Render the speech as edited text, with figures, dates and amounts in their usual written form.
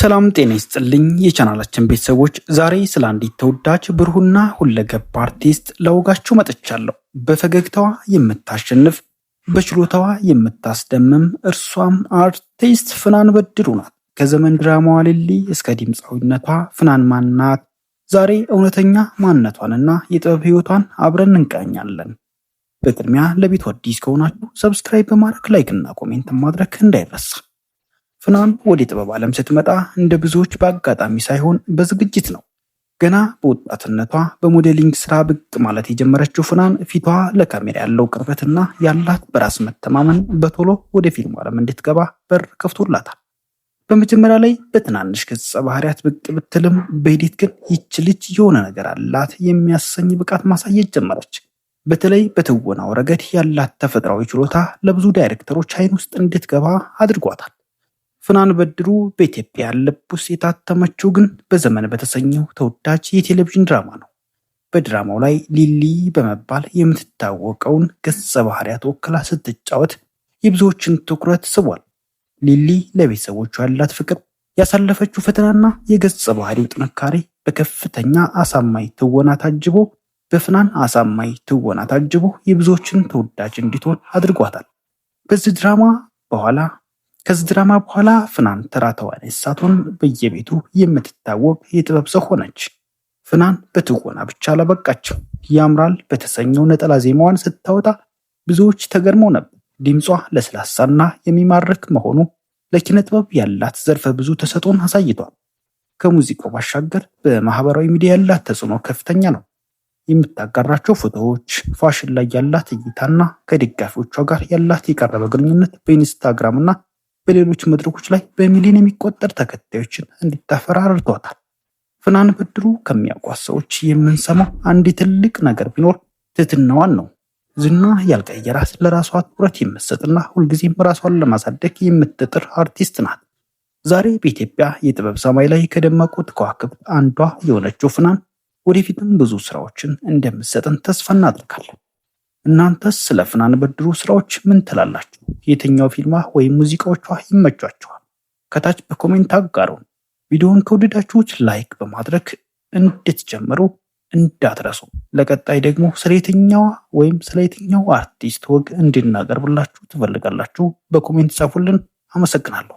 ሰላም ጤና ይስጥልኝ የቻናላችን ቤተሰቦች፣ ዛሬ ስለ አንዲት ተወዳጅ ብሩህና ሁለገብ አርቲስት ለወጋችሁ መጥቻለሁ። በፈገግታዋ የምታሸንፍ በችሎታዋ የምታስደምም እርሷም አርቲስት ፍናን በድሩ ናት። ከዘመን ድራማዋ ሊሊ እስከ ድምፃዊነቷ ፍናን ማናት? ዛሬ እውነተኛ ማንነቷንና የጥበብ ህይወቷን አብረን እንቃኛለን። በቅድሚያ ለቤቱ አዲስ ከሆናችሁ ሰብስክራይብ በማድረግ ላይክና ኮሜንት ማድረግ እንዳይረሳ። ፍናን ወደ ጥበብ ዓለም ስትመጣ እንደ ብዙዎች በአጋጣሚ ሳይሆን በዝግጅት ነው። ገና በወጣትነቷ በሞዴሊንግ ስራ ብቅ ማለት የጀመረችው ፍናን ፊቷ ለካሜራ ያለው ቅርበትና ያላት በራስ መተማመን በቶሎ ወደ ፊልም ዓለም እንድትገባ በር ከፍቶላታል። በመጀመሪያ ላይ በትናንሽ ገጸ ባህሪያት ብቅ ብትልም በሂደት ግን ይች ልጅ የሆነ ነገር አላት የሚያሰኝ ብቃት ማሳየት ጀመረች። በተለይ በትወናው ረገድ ያላት ተፈጥሯዊ ችሎታ ለብዙ ዳይሬክተሮች አይን ውስጥ እንድትገባ አድርጓታል። ፍናን በድሩ በኢትዮጵያ ልብ ውስጥ የታተመችው ግን በዘመን በተሰኘው ተወዳጅ የቴሌቪዥን ድራማ ነው። በድራማው ላይ ሊሊ በመባል የምትታወቀውን ገጸ ባህሪያት ወክላ ስትጫወት የብዙዎችን ትኩረት ስቧል። ሊሊ ለቤተሰቦቿ ያላት ፍቅር፣ ያሳለፈችው ፈተናና የገጸ ባህሪው ጥንካሬ በከፍተኛ አሳማኝ ትወና ታጅቦ የብዙዎችን ተወዳጅ እንድትሆን አድርጓታል። ከዚህ ድራማ በኋላ ፍናን ተራ ተዋናይ ሳትሆን በየቤቱ የምትታወቅ የጥበብ ሰው ሆነች። ፍናን በትወና ብቻ አላበቃችም። ያምራል በተሰኘው ነጠላ ዜማዋን ስታወጣ ብዙዎች ተገርመው ነበር። ድምጿ ለስላሳና የሚማርክ መሆኑ ለኪነ ጥበብ ያላት ዘርፈ ብዙ ተሰጥኦን አሳይቷል። ከሙዚቃው ባሻገር በማህበራዊ ሚዲያ ያላት ተጽዕኖ ከፍተኛ ነው። የምታጋራቸው ፎቶዎች፣ ፋሽን ላይ ያላት እይታና ከደጋፊዎቿ ጋር ያላት የቀረበ ግንኙነት በኢንስታግራም እና በሌሎች መድረኮች ላይ በሚሊዮን የሚቆጠር ተከታዮችን እንድታፈራ ረድቷታል። ፍናን በድሩ ከሚያውቋት ሰዎች የምንሰማው አንድ ትልቅ ነገር ቢኖር ትህትናዋን ነው። ዝና ያልቀየራት ለራሷ ትኩረት የምትሰጥና ሁልጊዜም ራሷን ለማሳደግ የምትጥር አርቲስት ናት። ዛሬ በኢትዮጵያ የጥበብ ሰማይ ላይ ከደመቁት ከዋክብት አንዷ የሆነችው ፍናን ወደፊትም ብዙ ስራዎችን እንደምትሰጠን ተስፋ እናደርጋለን። እናንተስ ስለ ፍናን በድሩ ስራዎች ምን ትላላችሁ? የትኛው ፊልሟ ወይም ሙዚቃዎቿ ይመቿችኋል? ከታች በኮሜንት አጋሩን። ቪዲዮውን ከወደዳችሁት ላይክ በማድረግ እንድትጀምሩ እንዳትረሱ። ለቀጣይ ደግሞ ስለ የትኛው አርቲስት ወግ እንድናቀርብላችሁ ትፈልጋላችሁ? በኮሜንት ጻፉልን። አመሰግናለሁ።